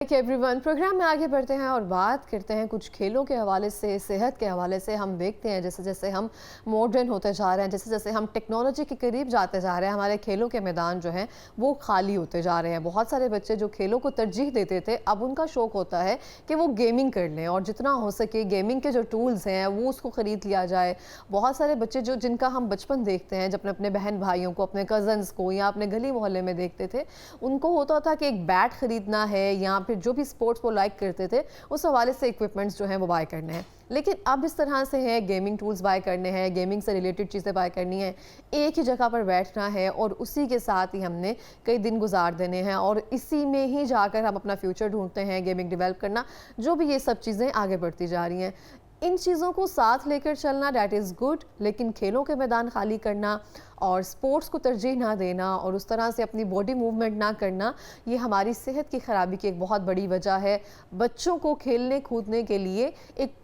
Everyone, programme में आगे बढ़ते हैं और बात करते हैं कुछ खेलों के हवाले से, सेहत के हवाले से। हम देखते हैं जैसे जैसे हम मॉडर्न होते जा रहे हैं, जैसे जैसे हम टेक्नोलॉजी के करीब जाते जा रहे हैं, हमारे खेलों के मैदान जो हैं वो खाली होते जा रहे हैं। बहुत सारे बच्चे जो खेलों को तरजीह देते थे, अब उनका शौक़ होता है कि वो गेमिंग कर लें और जितना हो सके गेमिंग के जो टूल्स हैं वो उसको ख़रीद लिया जाए। बहुत सारे बच्चे जिनका हम बचपन देखते हैं, जब अपने बहन भाइयों को, अपने कज़न्स को या अपने गली मोहल्ले में देखते थे, उनको होता था कि एक बैट ख़रीदना है या फिर जो भी स्पोर्ट्स वो लाइक करते थे उस हवाले से इक्विपमेंट्स जो हैं वो बाय करने हैं। लेकिन अब इस तरह से है, गेमिंग टूल्स बाय करने हैं, गेमिंग से रिलेटेड चीज़ें बाय करनी है, एक ही जगह पर बैठना है और उसी के साथ ही हमने कई दिन गुजार देने हैं और इसी में ही जाकर हम अपना फ्यूचर ढूंढते हैं, गेमिंग डेवलप करना, जो भी ये सब चीज़ें आगे बढ़ती जा रही हैं। इन चीज़ों को साथ लेकर चलना डैट इज़ गुड, लेकिन खेलों के मैदान खाली करना और स्पोर्ट्स को तरजीह ना देना और उस तरह से अपनी बॉडी मूवमेंट ना करना, ये हमारी सेहत की ख़राबी की एक बहुत बड़ी वजह है। बच्चों को खेलने कूदने के लिए एक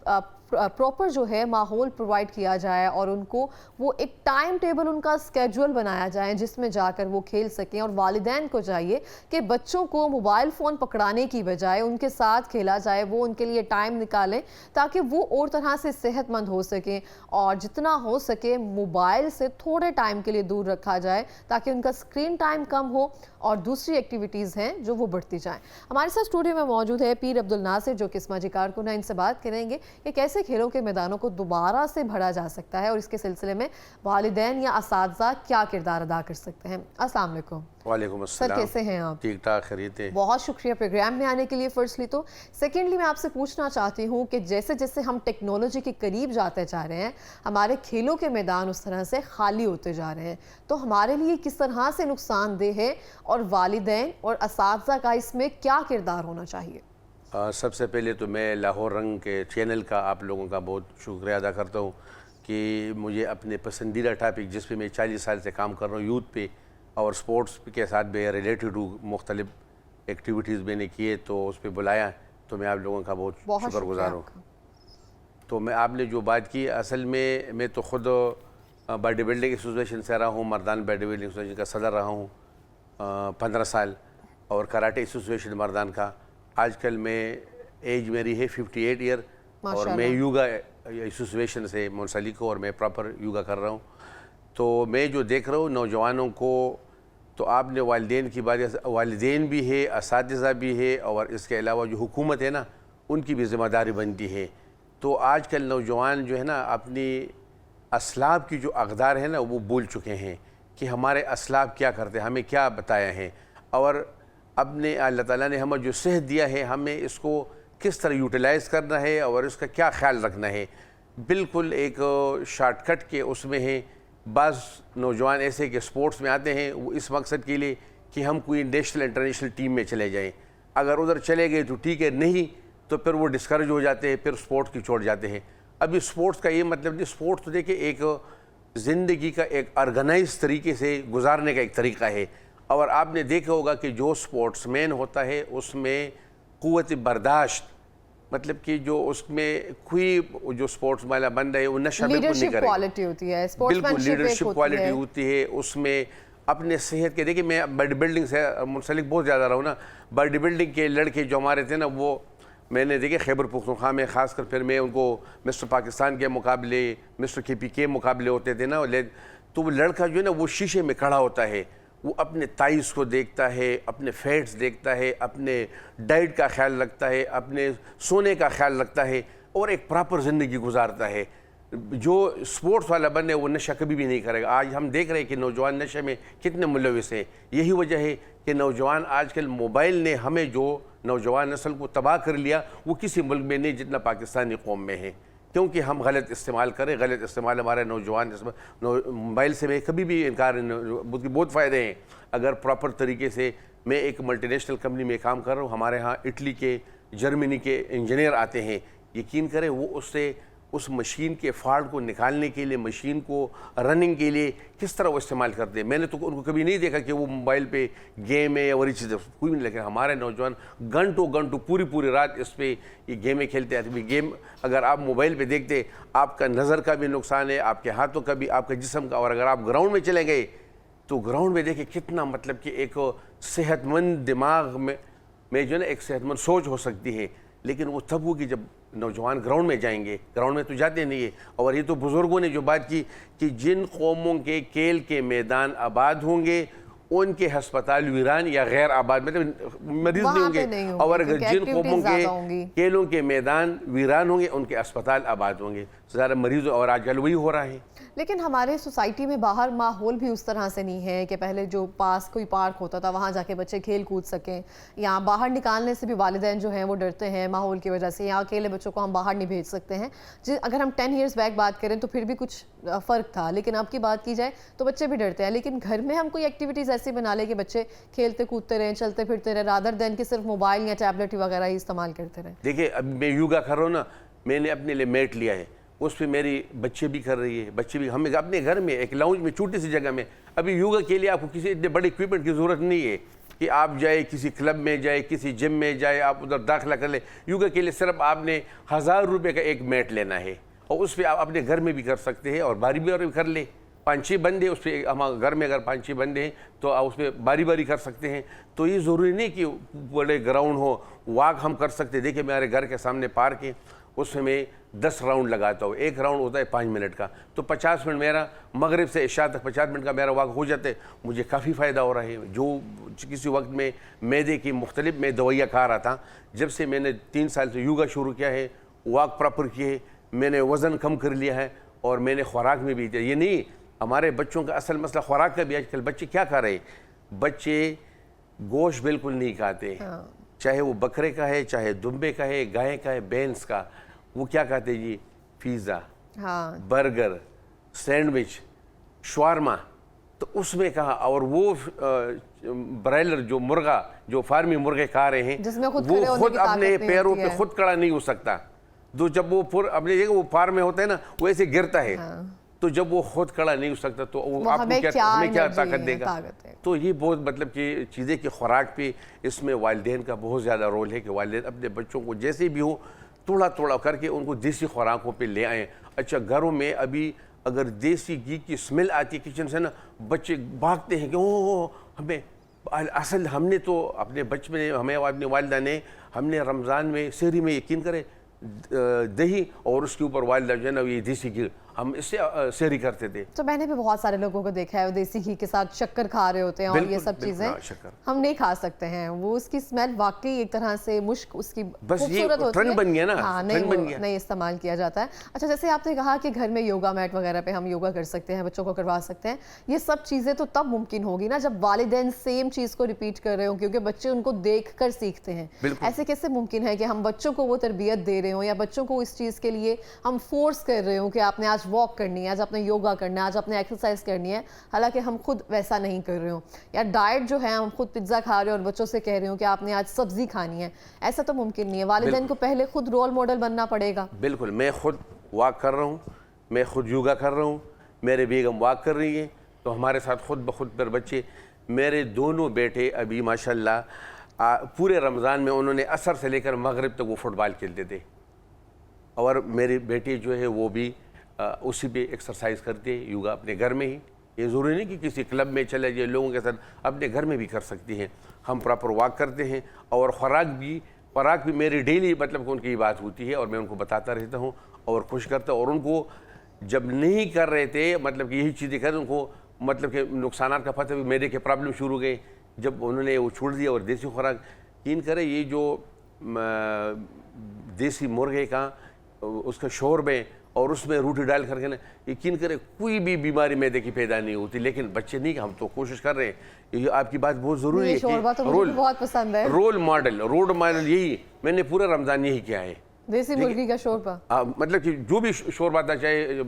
प्रॉपर जो है माहौल प्रोवाइड किया जाए और उनको वो एक टाइम टेबल, उनका स्केड्यूल बनाया जाए जिसमें जाकर वो खेल सकें। और वालिदैन को चाहिए कि बच्चों को मोबाइल फ़ोन पकड़ाने की बजाय उनके साथ खेला जाए, वो उनके लिए टाइम निकालें ताकि वो और तरह से सेहतमंद हो सकें और जितना हो सके मोबाइल से थोड़े टाइम के लिए दूर रखा जाए ताकि उनका स्क्रीन टाइम कम हो और दूसरी एक्टिविटीज़ हैं जो वो बढ़ती जाएं। हमारे साथ स्टूडियो में मौजूद है पीर अब्दुल नासिर, जो कि समाजी कारकुन है। इनसे बात करेंगे कि कैसे खेलों के मैदानों को दोबारा से भरा जा सकता है और इसके सिलसिले में वालिदैन या असातिज़ा क्या किरदार अदा कर सकते हैं। अस्सलाम वालेकुम। वालेकुम अस्सलाम। सर, कैसे हैं आप? ठीक ठाक, खैरियत है। बहुत शुक्रिया प्रोग्राम में आने के लिए फर्स्टली। तो सेकेंडली मैं आपसे पूछना चाहती हूँ कि जैसे जैसे हम टेक्नोलॉजी के करीब जाते जा रहे हैं, हमारे खेलों के मैदान उस तरह से खाली होते जा रहे हैं, तो हमारे लिए किस तरह से नुकसानदेह है और वालिदैन और असातिज़ा का इसमें क्या किरदार होना चाहिए? सबसे पहले तो मैं लाहौर रंग के चैनल का आप लोगों का बहुत शुक्रिया अदा करता हूँ कि मुझे अपने पसंदीदा टॉपिक, जिस पे मैं 40 साल से काम कर रहा हूँ, यूथ पे और स्पोर्ट्स के साथ भी रिलेटेड मुख्तलिफ एक्टिविटीज़ मैंने किए, तो उस पर बुलाया, तो मैं आप लोगों का बहुत शुक्रगुजार हूँ। तो मैं आपने जो बात की, असल में मैं तो ख़ुद बॉडी बिल्डिंग एसोसिएशन से रहा हूँ, मर्दान बॉडी बिल्डिंग एसोसिएशन का सदर रहा हूँ 15 साल, और कराटे एसोसिएशन मर्दान का। आजकल मैं एज मेरी है 58 ईयर और मैं योगा एसोसिएशन से मुंसलिक हूँ और मैं प्रॉपर योगा कर रहा हूँ। तो मैं जो देख रहा हूँ नौजवानों को, तो आपने वालिदैन की बात, वालिदैन भी है, असातिज़ा भी है और इसके अलावा जो हुकूमत है ना, उनकी भी ज़िम्मेदारी बनती है। तो आजकल नौजवान जो है ना, अपनी असलाब की जो अक़दार है ना, वो भूल चुके हैं कि हमारे असलाब क्या करते हैं, हमें क्या बताया है और अपने अल्लाह ताला ने हमें जो सेहत दिया है, हमें इसको किस तरह यूटिलाइज़ करना है और इसका क्या ख्याल रखना है। बिल्कुल एक शॉर्टकट के उसमें है। बाज़ नौजवान ऐसे कि स्पोर्ट्स में आते हैं वो इस मकसद के लिए कि हम कोई नेशनल इंटरनेशनल टीम में चले जाएं। अगर उधर चले गए तो ठीक है, नहीं तो फिर वो डिस्करेज हो जाते हैं, फिर स्पोर्ट्स की छोड़ जाते हैं। अभी स्पोर्ट्स का ये मतलब नहीं, स्पोर्ट्स तो देखिए एक ज़िंदगी का एक ऑर्गेनाइज तरीके से गुजारने का एक तरीक़ा है। और आपने देखा होगा कि जो स्पोर्ट्समैन होता है उसमें क़ुव्वत बर्दाश्त, मतलब कि जो उसमें कोई जो स्पोर्ट्स वाला बंदा है वो नशा बिल्कुल नहीं करेगा, क्वालिटी होती है, बिल्कुल लीडरशिप क्वालिटी होती है उसमें। अपने सेहत के, देखिए मैं बॉडी बिल्डिंग से मुंसलिक बहुत ज़्यादा रहा हूँ ना। बॉडी बिल्डिंग के लड़के जो हमारे थे ना, वो मैंने देखे खैबर पख्तूनख्वा में ख़ासकर, फिर मैं उनको मिस्टर पाकिस्तान के मुकाबले, मिस्टर KP के मुकाबले होते थे ना, तो वो लड़का जो है ना, वो शीशे में खड़ा होता है, वो अपने ताइस को देखता है, अपने फैट्स देखता है, अपने डाइट का ख्याल रखता है, अपने सोने का ख्याल रखता है और एक प्रॉपर ज़िंदगी गुजारता है। जो स्पोर्ट्स वाला बंदा है वो नशा कभी भी नहीं करेगा। आज हम देख रहे हैं कि नौजवान नशे में कितने मुलविस हैं। यही वजह है कि नौजवान आजकल, मोबाइल ने हमें जो नौजवान नस्ल को तबाह कर लिया, वो किसी मुल्क में नहीं जितना पाकिस्तानी कौम में है, क्योंकि हम गलत इस्तेमाल करें। गलत इस्तेमाल हमारे नौजवान मोबाइल से मैं कभी भी इनकार, उसके बहुत फ़ायदे हैं अगर प्रॉपर तरीके से। मैं एक मल्टीनेशनल कंपनी में काम कर रहा हूँ, हमारे यहाँ इटली के, जर्मनी के इंजीनियर आते हैं। यकीन करें वो उससे उस मशीन के फॉल्ट को निकालने के लिए, मशीन को रनिंग के लिए किस तरह वो इस्तेमाल करते हैं। मैंने तो उनको कभी नहीं देखा कि वो मोबाइल पे गेम है और ये चीज़ें कोई नहीं, लेकिन हमारे नौजवान घंटों घंटों पूरी पूरी रात इस पर ये गेमें खेलते हैं। गेम अगर आप मोबाइल पे देखते, आपका नज़र का भी नुकसान है, आपके हाथों का भी, आपके जिस्म का। और अगर आप ग्राउंड में चले गए तो ग्राउंड में देखिए कितना, मतलब कि एक सेहतमंद दिमाग में में जो है ना एक सेहतमंद सोच हो सकती है, लेकिन वो तब होगी जब नौजवान ग्राउंड में जाएंगे। ग्राउंड में तो जाते नहीं है। और ये तो बुज़ुर्गों ने जो बात की कि जिन कौमों के खेल के मैदान आबाद होंगे उनके हस्पताल वीरान या गैर आबाद, मतलब मरीज नहीं होंगे, और अगर जिन कौमों के खेलों के मैदान वीरान होंगे उनके अस्पताल आबाद होंगे, ज़्यादा मरीज, और आजकल वही हो रहा है। लेकिन हमारे सोसाइटी में बाहर माहौल भी उस तरह से नहीं है कि पहले जो पास कोई पार्क होता था वहाँ जाके बच्चे खेल कूद सकें। यहाँ बाहर निकालने से भी वालिदैन जो हैं वो डरते हैं माहौल की वजह से। यहाँ अकेले बच्चों को हम बाहर नहीं भेज सकते हैं। अगर हम 10 ईयर्स बैक बात करें तो फिर भी कुछ फ़र्क था, लेकिन अब की बात की जाए तो बच्चे भी डरते हैं। लेकिन घर में हम कोई एक्टिविटीज़ ऐसी बना लें कि बच्चे खेलते कूदते रहें, चलते फिरते रहें, रादर देन कि सिर्फ मोबाइल या टैबलेट वगैरह ही इस्तेमाल करते रहें। देखिए, अब मैं योगा कर रहा हूँ ना, मैंने अपने लिए मैट लिया है, उस पर मेरी बच्चे भी कर रही है, बच्चे भी। हमें अपने घर में एक लाउंज में छोटी सी जगह में, अभी योगा के लिए आपको किसी इतने बड़े इक्विपमेंट की ज़रूरत नहीं है कि आप जाए किसी क्लब में जाए, किसी जिम में जाए, आप उधर दाखिला कर ले। योगा के लिए सिर्फ आपने 1000 रुपये का एक मैट लेना है, और उस पर आप अपने घर में भी कर सकते हैं, और बारी बारी कर ले। 5-6 बंदे उस पर, हमारे घर में अगर 5-6 बंदे हैं तो आप उस पर बारी बारी कर सकते हैं। तो ये ज़रूरी नहीं कि बड़े ग्राउंड हो, वॉक हम कर सकते हैं। देखिए, मेरे घर के सामने पार्क है, उसमें मैं 10 राउंड लगाता हूँ। एक राउंड होता है 5 मिनट का, तो 50 मिनट मेरा, मगरिब से इशा तक 50 मिनट का मेरा वॉक हो जाता है। मुझे काफ़ी फ़ायदा हो रहा है। जो किसी वक्त में मैदे की मुख्तलिफ मैं दवाइयाँ खा रहा था, जब से मैंने 3 साल से योगा शुरू किया है, वॉक प्रॉपर किए, मैंने वज़न कम कर लिया है, और मैंने खुराक में भी, ये नहीं, हमारे बच्चों का असल मसला खुराक का भी। आजकल बच्चे क्या खा रहे हैं? बच्चे गोश्त बिल्कुल नहीं खाते, चाहे वो बकरे का है, चाहे दुम्बे का है, गाय का है, भैंस का। वो क्या खाते हैं जी? Pizza, burger, sandwich, shawarma. तो उसमें कहा, और वो ब्रायलर जो मुर्गा, जो फार्मी मुर्गे खा रहे हैं, वो खुद अपने पैरों पे खुद खड़ा नहीं हो सकता। तो जब वो अपने जगह वो फार्म में होता है ना, वो ऐसे गिरता है। तो जब वो खुद खड़ा नहीं हो सकता तो वो आपको हमें क्या ताकत देगा? तो ये बहुत, मतलब कि चीज़ें की खुराक पे इसमें वालिदैन का बहुत ज़्यादा रोल है कि वालिदैन अपने बच्चों को जैसे भी हो थोड़ा थोड़ा करके उनको देसी खुराकों पे ले आएँ। अच्छा, घरों में अभी अगर देसी घी की स्मेल आती है किचन से ना, बच्चे भागते हैं कि ओ हमें, असल हमने तो अपने बचपन में, हमें अपने वालिदा ने, हमने रमज़ान में सहरी में, यकीन करें, दही और उसके ऊपर वालिदा जो है ना ये देसी घी, हम इससे सहरी करते थे। तो मैंने भी बहुत सारे लोगों को देखा है वो देसी घी के साथ शक्कर खा रहे होते हैं, और ये सब चीजें हम नहीं खा सकते हैं। वो उसकी स्मेल वाकई एक तरह से मुश्क, उसकी खूबसूरत होती है, बन गया ना। हाँ, नहीं इस्तेमाल किया जाता है। अच्छा, जैसे आपने कहा कि घर में योगा मैट वगैरह पे हम योगा कर सकते हैं, बच्चों को करवा सकते हैं, ये सब चीजें तो तब मुमकिन होगी ना जब वालिदैन सेम चीज को रिपीट कर रहे हो, क्योंकि बच्चे उनको देख कर सीखते हैं। ऐसे कैसे मुमकिन है कि हम बच्चों को वो तरबियत दे रहे हो, या बच्चों को इस चीज के लिए हम फोर्स कर रहे हो कि आपने आज वॉक करनी है, आज आपने योगा करना है, आज आपने एक्सरसाइज करनी है, हालांकि हम खुद वैसा नहीं कर रहे हो। या डाइट जो है, हम खुद पिज्ज़ा खा रहे हो और बच्चों से कह रहे हो कि आपने आज सब्जी खानी है, ऐसा तो मुमकिन नहीं है। वालिदैन को पहले खुद रोल मॉडल बनना पड़ेगा। बिल्कुल, मैं खुद वॉक कर रहा हूँ, मैं खुद योगा कर रहा हूँ, मेरे बेगम वॉक कर रही है, तो हमारे साथ खुद ब खुद पर बच्चे। मेरे दोनों बेटे अभी माशाल्लाह पूरे रमज़ान में उन्होंने असर से लेकर मगरिब तक वो फुटबॉल खेलते थे, और मेरी बेटी जो है वो भी उसी पे एक्सरसाइज करते हैं, योगा अपने घर में ही। ये ज़रूरी नहीं कि किसी क्लब में चले जाए, लोगों के साथ अपने घर में भी कर सकती हैं। हम प्रॉपर वॉक करते हैं, और खुराक भी मेरी डेली, मतलब कि उनकी बात होती है, और मैं उनको बताता रहता हूँ और खुश करता हूँ। और उनको जब नहीं कर रहे थे, मतलब कि यही चीज़ें कर, उनको मतलब कि नुकसान का पता भी, मेरे के प्रॉब्लम शुरू हो गए जब उन्होंने वो छोड़ दिया और देसी खुराक। यकीन करें, ये जो देसी मुर्गे का उसका शोरबे और उसमें रोटी डाल करके ना, यकीन करें कोई भी बीमारी मैदे की पैदा नहीं होती। लेकिन बच्चे नहीं, हम तो कोशिश कर रहे हैं। ये आपकी बात बहुत ज़रूरी है कि बहुत पसंद है। रोल मॉडल यही मैंने पूरा रमज़ान यही किया है, देसी मुर्गी का शोरबा। मतलब कि जो भी शोरबा था, चाहे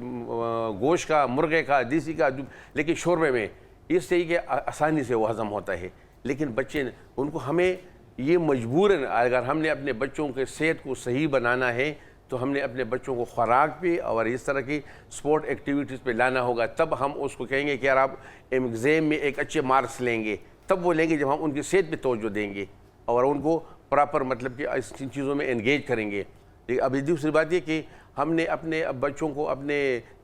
गोश्त का, मुर्गे का, देसी का, लेकिन शोरबे में इससे ही कि आसानी से वो हज़म होता है। लेकिन बच्चे, उनको हमें ये मजबूरन, अगर हमने अपने बच्चों के सेहत को सही बनाना है तो हमने अपने बच्चों को खुराक पे और इस तरह की स्पोर्ट एक्टिविटीज़ पे लाना होगा। तब हम उसको कहेंगे कि यार आप एग्ज़ाम में एक अच्छे मार्क्स लेंगे, तब वो लेंगे जब हम उनकी सेहत पे तवज्जो देंगे और उनको प्रॉपर, मतलब कि इन चीज़ों में एंगेज करेंगे। लेकिन अभी दूसरी बात ये कि हमने अपने बच्चों को अपने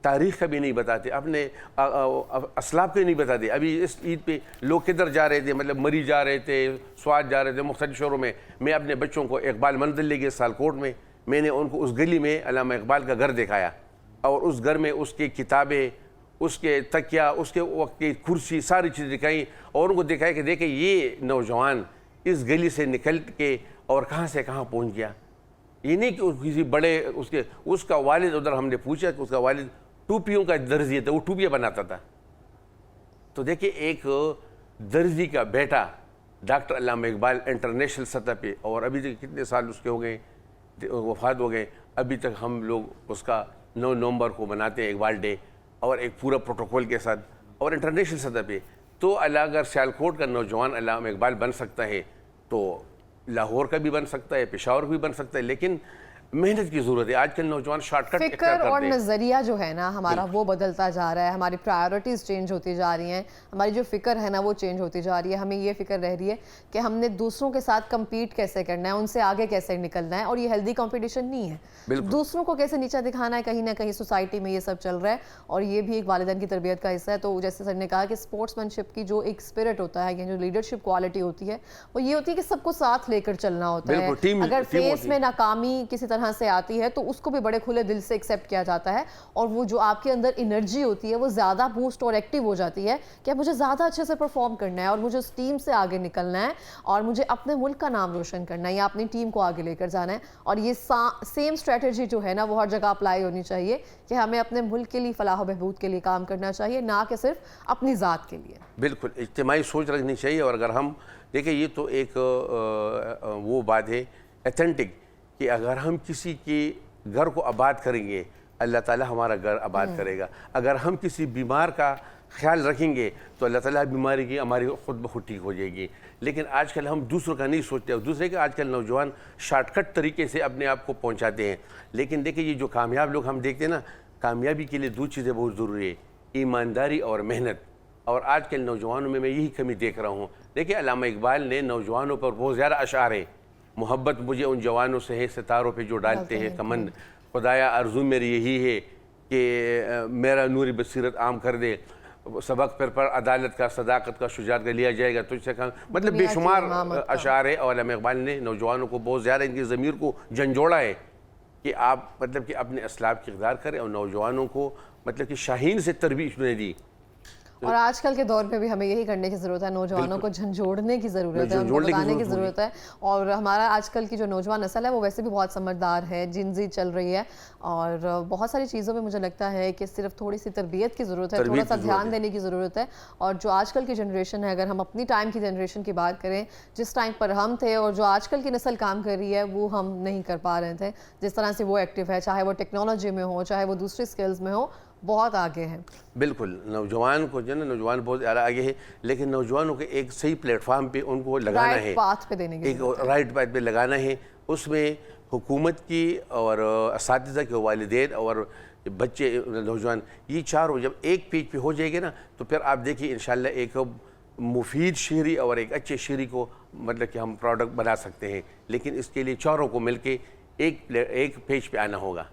तारीख़ का भी नहीं बताते, अपने असलाफ के नहीं बताते। अभी इस ईद पे लोग किधर जा रहे थे, मतलब मरी जा रहे थे, स्वाद जा रहे थे, मुख्तलिफ शहरों में। मैं अपने बच्चों को इकबाल मंजिल ले गया सालकोट में, मैंने उनको उस गली में अल्लामा इकबाल का घर दिखाया और उस घर में उसकी किताबें, उसके तकिया, उसके वक्त की कुर्सी, सारी चीज़ें दिखाई और उनको दिखाया कि देखे ये नौजवान इस गली से निकल के और कहाँ से कहाँ पहुँच गया। ये नहीं कि किसी बड़े उसका वालिद, उधर हमने पूछा कि उसका वालिद टूपियों का दर्जी था, वो टूपियाँ बनाता था। तो देखिए एक दर्जी का बेटा डॉक्टर अल्लामा इकबाल इंटरनेशनल सतह पे, और अभी तक कितने साल उसके हो गए, वफात हो गए, अभी तक हम लोग उसका 9 नवंबर को मनाते हैं इकबाल डे, और एक पूरा प्रोटोकॉल के साथ और इंटरनेशनल सतह पे। तो अगर सियालकोट का नौजवान अल्लामा इकबाल बन सकता है तो लाहौर का भी बन सकता है, पेशावर भी बन सकता है, लेकिन मेहनत की ज़रूरत है। आजकल नौजवान शॉर्टकट फिक्र और नज़रिया जो है ना हमारा वो बदलता जा रहा है, हमारी प्रायोरिटीज़ चेंज होती जा रही हैं, हमारी जो फ़िक्र है ना वो चेंज होती जा रही है। हमें ये फ़िक्र रह रही है कि हमने दूसरों के साथ कम्पीट कैसे करना है, उनसे आगे कैसे निकलना है, और ये हेल्दी कंपटीशन नहीं है। दूसरों को कैसे नीचा दिखाना है, कहीं ना कहीं सोसाइटी में ये सब चल रहा है, और ये भी एक वालिदैन की तरबियत का हिस्सा है। तो जैसे सर ने कहा कि स्पोर्ट्समैनशिप की जो एक स्पिरिट होता है, या जो लीडरशिप क्वालिटी होती है, वो ये होती है कि सबको साथ लेकर चलना होता है। अगर फेस में नाकामी किसी तरह से आती है तो उसको भी बड़े खुले दिल से एक्सेप्ट किया जाता है, और वो जो आपके अंदर एनर्जी होती है वो ज़्यादा बूस्ट और एक्टिव हो जाती है कि अब मुझे ज़्यादा अच्छे से परफॉर्म करना है, और मुझे उस टीम से आगे निकलना है, और मुझे अपने मुल्क का नाम रोशन करना है, या अपनी टीम को आगे लेकर जाना है। और ये सेम स्ट्रेटजी जो है ना वो हर जगह अप्लाई होनी चाहिए कि हमें अपने मुल्क के लिए फलाह व बहबूद के लिए काम करना चाहिए, ना कि सिर्फ अपनी ज़ात के लिए। बिल्कुल इज्तिमाई सोच रखनी चाहिए। और अगर हम देखें, ये तो एक वो बात है एथेंटिक कि अगर हम किसी के घर को आबाद करेंगे, अल्लाह ताला हमारा घर आबाद करेगा। अगर हम किसी बीमार का ख्याल रखेंगे तो अल्लाह ताला बीमारी की हमारी खुद ब खुद ठीक हो जाएगी। लेकिन आजकल हम दूसरों का नहीं सोचते, दूसरे का आजकल नौजवान शॉर्टकट तरीके से अपने आप को पहुंचाते हैं। लेकिन देखिए ये जो कामयाब लोग हम देखते हैं ना, कामयाबी के लिए 2 चीज़ें बहुत ज़रूरी है, ईमानदारी और मेहनत। और आजकल नौजवानों में मैं यही कमी देख रहा हूँ। देखिए अल्लामा इकबाल ने नौजवानों पर बहुत ज़्यादा अशार है, मोहब्बत मुझे उन जवानों से है सितारों पे जो डालते हैं कमंद, खुदाया आरज़ू मेरी यही है कि मेरा नूरी बसीरत आम कर दे, सबक पर अदालत का, सदाकत का, शुजात का लिया जाएगा तुझसे कहा। मतलब बेशुमार अशार है, और अल्लामा इकबाल ने नौजवानों को बहुत ज़्यादा इनकी ज़मीर को झंझोड़ा है कि आप मतलब कि अपने असलाब की इक़दार करें, और नौजवानों को मतलब कि शाहीन से तरबीत उन्हें दी। और आजकल के दौर पे भी हमें यही करने की ज़रूरत है, नौजवानों को झंझोड़ने की ज़रूरत है, उनको बताने की ज़रूरत है। और हमारा आजकल की जो नौजवान नस्ल है वो वैसे भी बहुत समझदार है, जिनजी चल रही है, और बहुत सारी चीज़ों में मुझे लगता है कि सिर्फ थोड़ी सी तरबियत की ज़रूरत है, थोड़ा सा ध्यान देने की ज़रूरत है। और जो आजकल की जनरेशन है, अगर हम अपनी टाइम की जनरेशन की बात करें, जिस टाइम पर हम थे और जो आजकल की नस्ल काम कर रही है, वो हम नहीं कर पा रहे थे। जिस तरह से वो एक्टिव है, चाहे वो टेक्नोलॉजी में हो, चाहे वो दूसरी स्किल्स में हो, बहुत आगे हैं। बिल्कुल नौजवान को जो ना, नौजवान बहुत ज़्यादा आगे है, लेकिन नौजवानों के एक सही प्लेटफार्म पे उनको लगाना है, पाथ पे देने की एक राइट पाथ पे लगाना है। उसमें हुकूमत की और असातिज़ा के वालिदैन और बच्चे नौजवान, ये चारों जब एक पेज पे हो जाएंगे ना, तो फिर आप देखिए इंशाल्लाह एक मुफीद शहरी और एक अच्छे शहरी को मतलब कि हम प्रोडक्ट बना सकते हैं। लेकिन इसके लिए चारों को मिलके एक पेज पे आना होगा।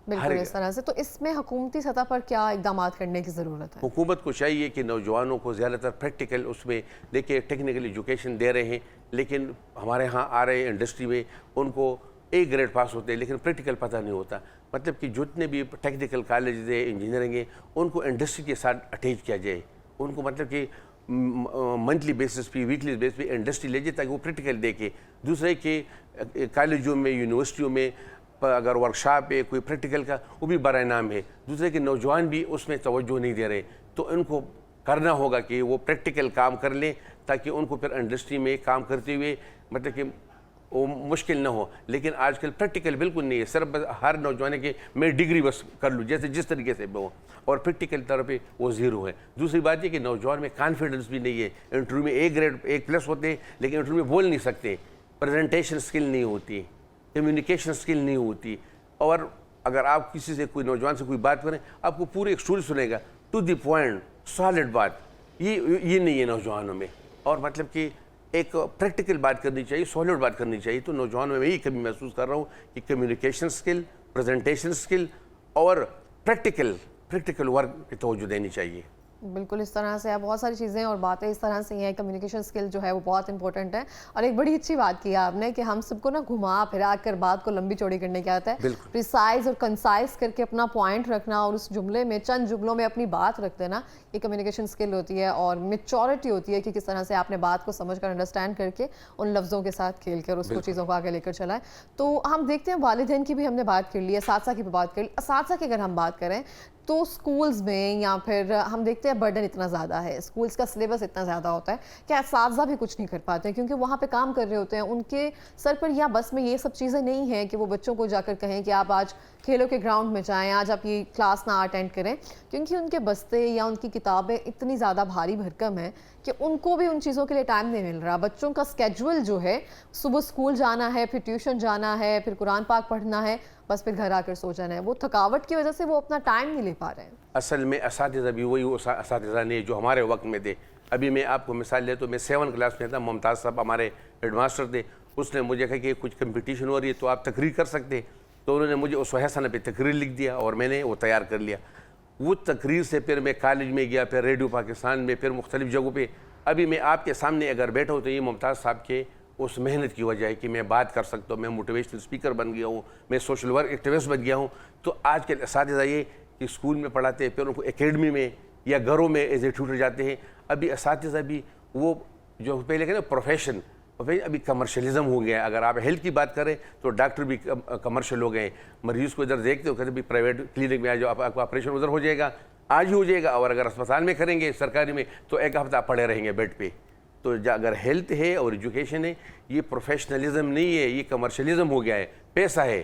बिल्कुल इस तरह से। तो इसमें हुकूमती सतह पर क्या इक़दाम करने की ज़रूरत है? हुकूमत को चाहिए कि नौजवानों को ज़्यादातर प्रैक्टिकल, उसमें देखिए टेक्निकल एजुकेशन दे रहे हैं, लेकिन हमारे यहाँ आ रहे इंडस्ट्री में उनको A ग्रेड पास होते हैं, लेकिन प्रैक्टिकल पता नहीं होता। मतलब कि जितने भी टेक्निकल कॉलेज है, इंजीनियरिंग है, उनको इंडस्ट्री के साथ अटैच किया जाए। उनको मतलब कि मंथली बेसिस पे, वीकली बेसिस पे इंडस्ट्री ले जाए, ताकि वो प्रैक्टिकल देखे। दूसरे के कॉलेजों में, यूनिवर्सिटियों में अगर वर्कशॉप है कोई प्रैक्टिकल का, वो भी बड़ा इनाम है। दूसरे के नौजवान भी उसमें तवज्जो नहीं दे रहे, तो इनको करना होगा कि वो प्रैक्टिकल काम कर लें, ताकि उनको फिर इंडस्ट्री में काम करते हुए मतलब कि वो मुश्किल ना हो। लेकिन आजकल प्रैक्टिकल बिल्कुल नहीं है, सिर्फ हर नौजवान के मैं डिग्री बस कर लूँ, जैसे जिस तरीके से वो, और प्रैक्टिकल तरह पे वो ज़ीरो है। दूसरी बात ये कि नौजवान में कॉन्फिडेंस भी नहीं है। इंटरव्यू में A ग्रेड A+ होते हैं, लेकिन इंटरव्यू में बोल नहीं सकते, प्रेजेंटेशन स्किल नहीं होती, कम्युनिकेशन स्किल नहीं होती। और अगर आप किसी से, कोई नौजवान से कोई बात करें, आपको पूरी एक स्टोरी सुनेगा, टू द पॉइंट, सॉलिड बात, ये नहीं है नौजवानों में। और मतलब कि एक प्रैक्टिकल बात करनी चाहिए, सॉलिड बात करनी चाहिए। तो नौजवानों में यही कमी महसूस कर रहा हूँ कि कम्युनिकेशन स्किल, प्रेजेंटेशन स्किल और प्रैक्टिकल वर्क पे तवज्जो देनी चाहिए। बिल्कुल, इस तरह से बहुत सारी चीज़ें और बातें इस तरह से हैं। कम्युनिकेशन स्किल जो है वो बहुत इंपॉर्टेंट है। और एक बड़ी अच्छी बात की आपने कि हम सबको ना घुमा फिरा कर बात को लंबी चौड़ी करने की आदत है। प्रिसाइज और कंसाइज करके अपना पॉइंट रखना और उस जुमले में, चंद जुमलों में अपनी बात रख देना, ये कम्युनिकेशन स्किल होती है। और मेच्योरिटी होती है कि किस तरह से आपने बात को समझ कर, अंडरस्टैंड करके उन लफ्ज़ों के साथ खेल कर उसको चीज़ों को आगे लेकर चलाएं। तो हम देखते हैं वालिदैन की भी हमने बात कर ली है, असातिज़ा की भी बात कर ली। असातिज़ा की अगर हम बात करें तो स्कूल्स में या फिर हम देखते हैं बर्डन इतना ज़्यादा है, स्कूल्स का सिलेबस इतना ज़्यादा होता है कि असातिज़ा भी कुछ नहीं कर पाते हैं, क्योंकि वहाँ पे काम कर रहे होते हैं। उनके सर पर या बस में ये सब चीज़ें नहीं हैं कि वो बच्चों को जाकर कहें कि आप आज खेलों के ग्राउंड में जाएं, आज आप ये क्लास ना अटेंड करें, क्योंकि उनके बस्ते या उनकी किताबें इतनी ज़्यादा भारी भरकम है कि उनको भी उन चीज़ों के लिए टाइम नहीं मिल रहा। बच्चों का स्केड्यूल जो है, सुबह स्कूल जाना है, फिर ट्यूशन जाना है, फिर कुरान पाक पढ़ना है, बस फिर घर आकर सो जाना है। वो थकावट की वजह से वो अपना टाइम नहीं ले पा रहे हैं। असल में असातिज़ा भी वही असातिज़ा नहीं जो हमारे वक्त में थे। अभी मैं आपको मिसाल ले तो मैं 7 क्लास में था, मुमताज़ साहब हमारे हेडमास्टर थे। उसने मुझे कहा कि कुछ कंपटीशन हो रही है तो आप तकरीर कर सकते। तो उन्होंने मुझे उस हसन पे तकरीर लिख दिया और मैंने वो तैयार कर लिया। वो तकरीर से फिर मैं कॉलेज में गया, फिर रेडियो पाकिस्तान में, फिर मुख्तलिफ जगहों पे। अभी मैं आपके सामने अगर बैठा हूँ तो ये मुमताज़ साहब के उस मेहनत की वजह है कि मैं बात कर सकता हूँ, मैं मोटिवेशनल स्पीकर बन गया हूँ, मैं सोशल वर्क एक्टिविस्ट बन गया हूँ। तो आज के असातिज़ा ये कि स्कूल में पढ़ाते हैं, फिर उनको एकेडमी में या घरों में एज ए ट्यूटर जाते हैं। अभी असातिज़ा भी वो जो पहले कहते हैं प्रोफेशन, और भाई अभी कमर्शलिज्म हो गया है। अगर आप हेल्थ की बात करें तो डॉक्टर भी कमर्शियल हो गए। मरीज़ को इधर देखते हो, कहते भी प्राइवेट क्लिनिक में आ जाओ, आपका ऑपरेशन उधर हो जाएगा, आज ही हो जाएगा। और अगर अस्पताल में करेंगे सरकारी में तो एक हफ्ता पड़े रहेंगे बेड पे। तो अगर हेल्थ है और एजुकेशन है, ये प्रोफेशनलिज्म नहीं है, ये कमर्शलिज्म हो गया है, पैसा है।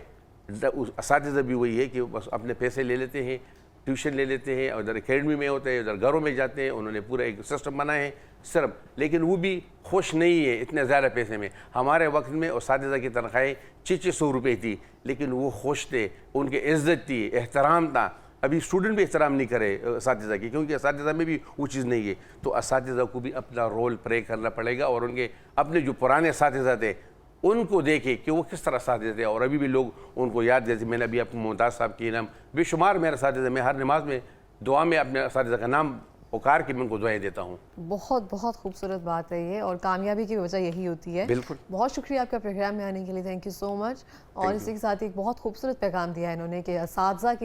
असातिज़ा भी वही है कि बस अपने पैसे ले लेते हैं, ट्यूशन ले लेते हैं, और उधर एकेडमी में होते हैं, उधर घरों में जाते हैं। उन्होंने पूरा एक सिस्टम बनाया है सिर्फ, लेकिन वो भी खुश नहीं है इतने ज़्यादा पैसे में। हमारे वक्त में असातिज़ा की तनख्वाहें 600 रुपये थी, लेकिन वो खुश थे, उनकी इज़्ज़त थी, एहतराम था। अभी स्टूडेंट भी एहतराम नहीं करे असातिज़ा की, क्योंकि असातिज़ा में भी वो चीज़ नहीं है। तो असातिज़ा को भी अपना रोल प्ले करना पड़ेगा और उनके अपने जो पुराने असातिज़ा थे उनको देखे कि वो किस तरह असातिज़ा थे, और अभी भी लोग उनको याद देते। मैंने अभी अपने मुमताज़ साहब के नाम बेशुमार मेरे असातिज़ा, मैं हर नमाज में दुआ में अपने असातिज़ा का नाम पुकार के मैं उनको दुआएं देता हूँ। बहुत बहुत खूबसूरत बात है ये, और कामयाबी की वजह यही होती है। बिल्कुल, बहुत शुक्रिया आपका प्रोग्राम में आने के लिए, थैंक यू सो मच। और इसी के साथ एक बहुत खूबसूरत पैगाम दिया है इन्होंने कि असातिज़ा के लिए